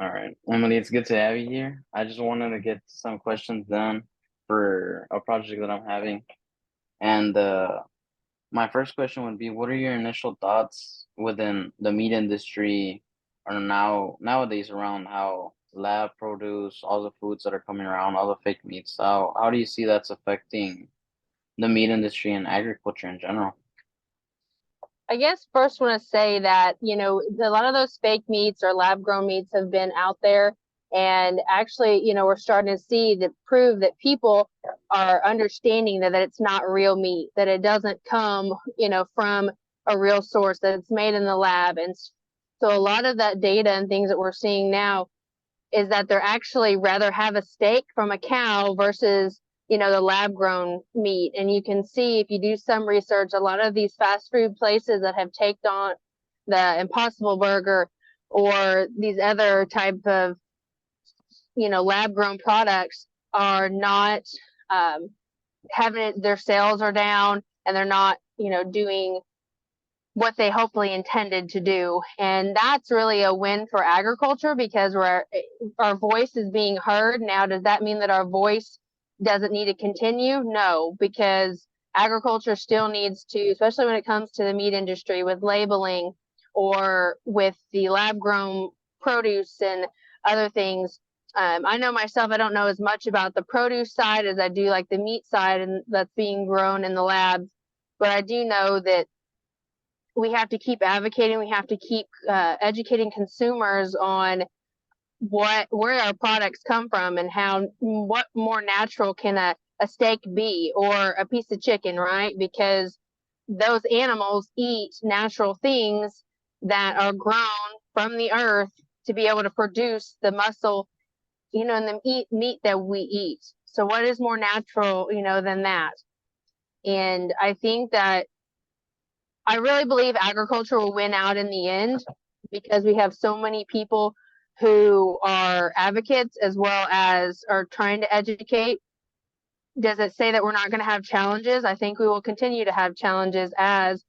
All right, Emilee, it's good to have you here. I just wanted to get some questions done for a project that I'm having. And my first question would be, what are your initial thoughts within the meat industry or nowadays around how lab produce, all the foods that are coming around, all the fake meats, how do you see that's affecting the meat industry and agriculture in general? I guess first want to say that, a lot of those fake meats or lab grown meats have been out there. And actually, we're starting to see that prove that people are understanding that it's not real meat, that it doesn't come, from a real source, that it's made in the lab. And so a lot of that data and things that we're seeing now is that they're actually rather have a steak from a cow versus the lab grown meat. And you can see, if you do some research, a lot of these fast food places that have taken on the Impossible Burger or these other type of lab grown products are not having it, their sales are down, and they're not doing what they hopefully intended to do. And that's really a win for agriculture because our voice is being heard. Now, does that mean that our voice doesn't need to continue? No, because agriculture still needs to, especially when it comes to the meat industry with labeling or with the lab grown produce and other things. I know myself, I don't know as much about the produce side as I do like the meat side and that's being grown in the labs. But I do know that we have to keep advocating. We have to keep educating consumers on where our products come from and what more natural can a steak be or a piece of chicken, right? Because those animals eat natural things that are grown from the earth to be able to produce the muscle, and the meat that we eat. So what is more natural, than that? And I think that I really believe agriculture will win out in the end because we have so many people who are advocates as well as are trying to educate. Does it say that we're not going to have challenges? I think we will continue to have challenges as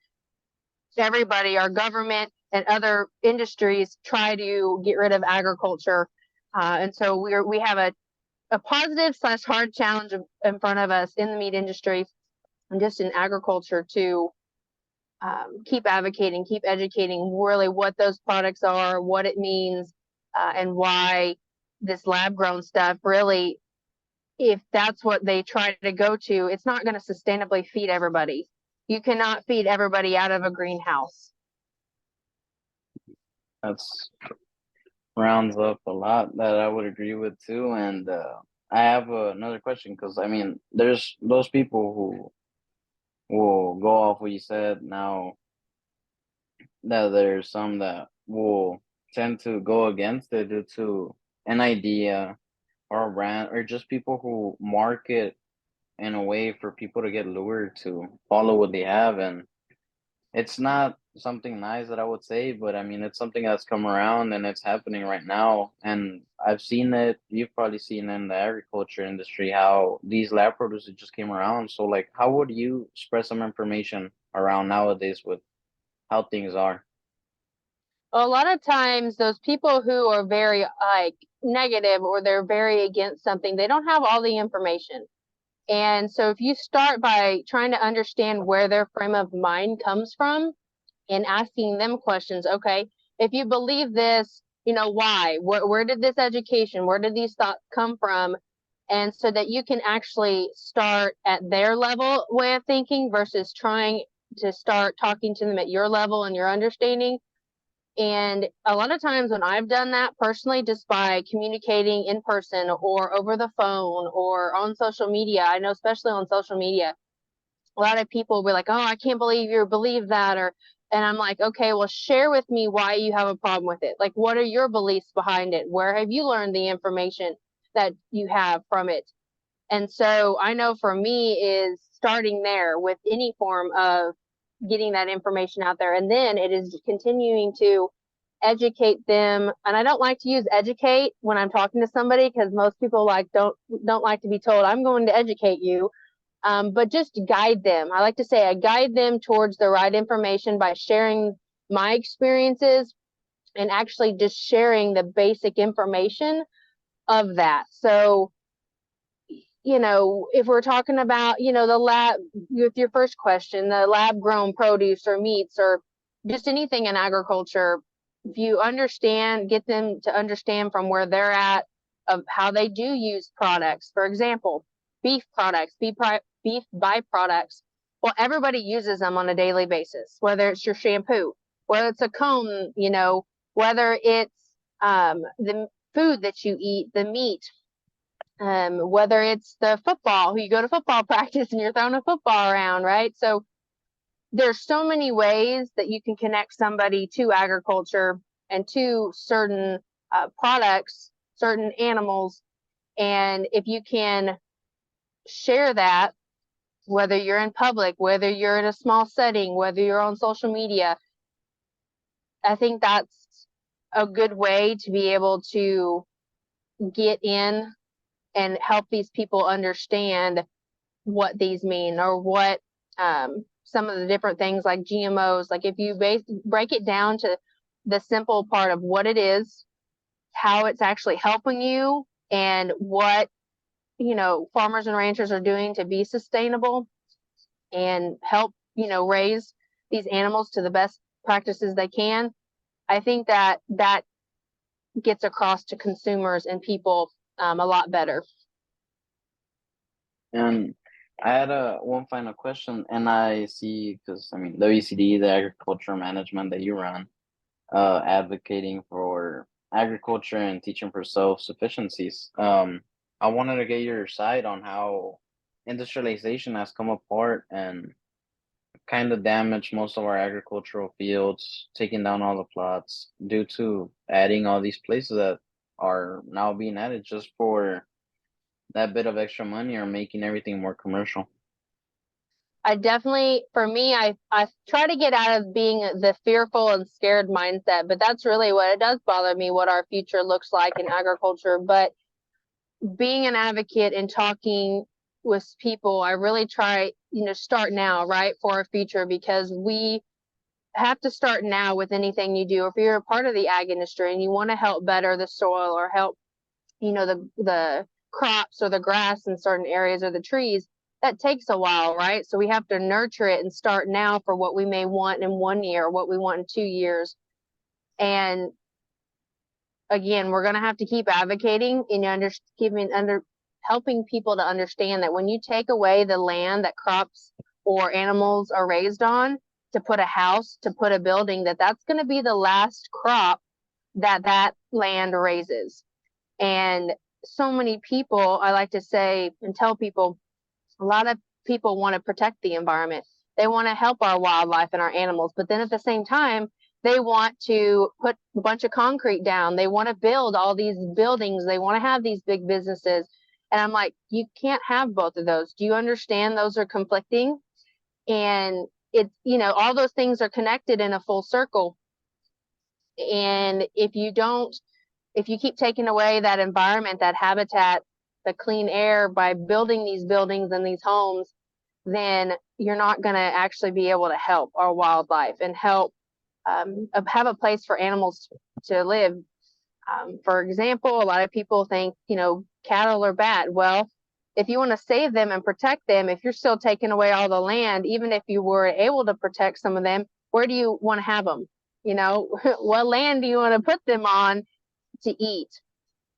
everybody, our government and other industries try to get rid of agriculture. And so we have a positive / hard challenge in front of us in the meat industry and just in agriculture to keep advocating, keep educating really what those products are, what it means, and why this lab grown stuff really, if that's what they try to go to, it's not going to sustainably feed everybody. You cannot feed everybody out of a greenhouse. That's rounds up a lot that I would agree with too. And I have another question because I mean, there's those people who will go off what you said now that there's some that will tend to go against it due to an idea or a brand or just people who market in a way for people to get lured to follow what they have. And it's not something nice that I would say, but I mean, it's something that's come around and it's happening right now. And I've seen it, you've probably seen it in the agriculture industry, how these lab producers just came around. So, like, how would you spread some information around nowadays with how things are? A lot of times, those people who are very like negative or they're very against something, they don't have all the information. And so, if you start by trying to understand where their frame of mind comes from, and asking them questions. Okay, if you believe this, why? Where did this education, where did these thoughts come from? And so that you can actually start at their level way of thinking versus trying to start talking to them at your level and your understanding. And a lot of times when I've done that personally, just by communicating in person or over the phone or on social media, I know especially on social media, a lot of people will be like, "Oh, I can't believe you believe that," and I'm like, "Okay, well, share with me why you have a problem with it. Like, what are your beliefs behind it? Where have you learned the information that you have from it?" And so I know for me is starting there with any form of getting that information out there, and then it is continuing to educate them. And I don't like to use educate when I'm talking to somebody because most people don't like to be told I'm going to educate you, but just guide them. I like to say I guide them towards the right information by sharing my experiences and actually just sharing the basic information of that. So, if we're talking about, the lab, with your first question, the lab grown produce or meats or just anything in agriculture, if you get them to understand from where they're at of how they do use products. For example, beef products, beef byproducts. Well, everybody uses them on a daily basis, whether it's your shampoo, whether it's a comb, whether it's the food that you eat, the meat, whether it's the football, you go to football practice and you're throwing a football around, right? So there's so many ways that you can connect somebody to agriculture and to certain products, certain animals. And if you can share that, whether you're in public, whether you're in a small setting, whether you're on social media, I think that's a good way to be able to get in and help these people understand what these mean, or what some of the different things like GMOs. Like if you break it down to the simple part of what it is, how it's actually helping you, and what farmers and ranchers are doing to be sustainable and help raise these animals to the best practices they can. I think that gets across to consumers and people a lot better. And I had one final question, and I see, because I mean WCD, the agricultural management that you run, advocating for agriculture and teaching for self-sufficiencies. I wanted to get your side on how industrialization has come apart and kind of damaged most of our agricultural fields, taking down all the plots due to adding all these places that are now being added just for that bit of extra money or making everything more commercial. I definitely, for me, I try to get out of being the fearful and scared mindset, but that's really what it does bother me, what our future looks like in agriculture. But being an advocate and talking with people, I really try, start now, right, for our future, because we have to start now with anything you do. If you're a part of the ag industry and you want to help better the soil or help, the crops or the grass in certain areas or the trees, that takes a while, right? So we have to nurture it and start now for what we may want in 1 year, what we want in 2 years. And again, we're going to have to keep advocating and helping people to understand that when you take away the land that crops or animals are raised on to put a house, to put a building, that's going to be the last crop that land raises. And so many people, I like to say and tell people, a lot of people want to protect the environment. They want to help our wildlife and our animals, but then at the same time, they want to put a bunch of concrete down. They want to build all these buildings. They want to have these big businesses. And I'm like, you can't have both of those. Do you understand those are conflicting? And it's, all those things are connected in a full circle. And if you keep taking away that environment, that habitat, the clean air by building these buildings and these homes, then you're not going to actually be able to help our wildlife and help have a place for animals to live. For example, a lot of people think, cattle are bad. Well, if you want to save them and protect them, if you're still taking away all the land, even if you were able to protect some of them, where do you want to have them? What land do you want to put them on to eat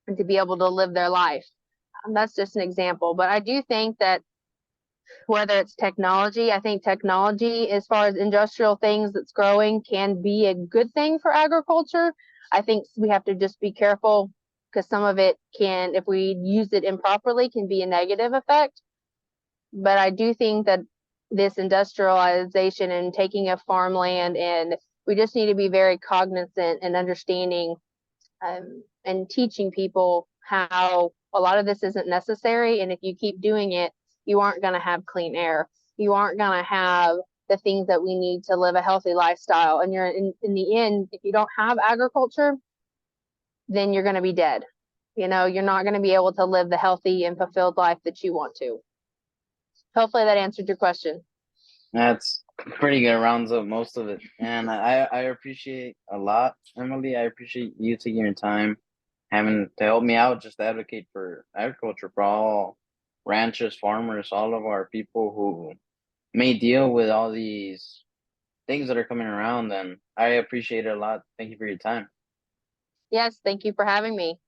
and to be able to live their life? That's just an example. But I do think that whether it's technology, I think technology, as far as industrial things that's growing, can be a good thing for agriculture. I think we have to just be careful, because some of it can, if we use it improperly, can be a negative effect. But I do think that this industrialization and taking of farmland, and we just need to be very cognizant and understanding and teaching people how a lot of this isn't necessary. And if you keep doing it, you aren't going to have clean air. You aren't going to have the things that we need to live a healthy lifestyle. And you're in the end, if you don't have agriculture, then you're going to be dead. You're not going to be able to live the healthy and fulfilled life that you want to. Hopefully that answered your question. That's pretty good. Rounds up most of it, and I appreciate a lot, Emilee. I appreciate you taking your time, having to help me out, just to advocate for agriculture for all ranchers, farmers, all of our people who may deal with all these things that are coming around. And I appreciate it a lot. Thank you for your time. Yes, thank you for having me.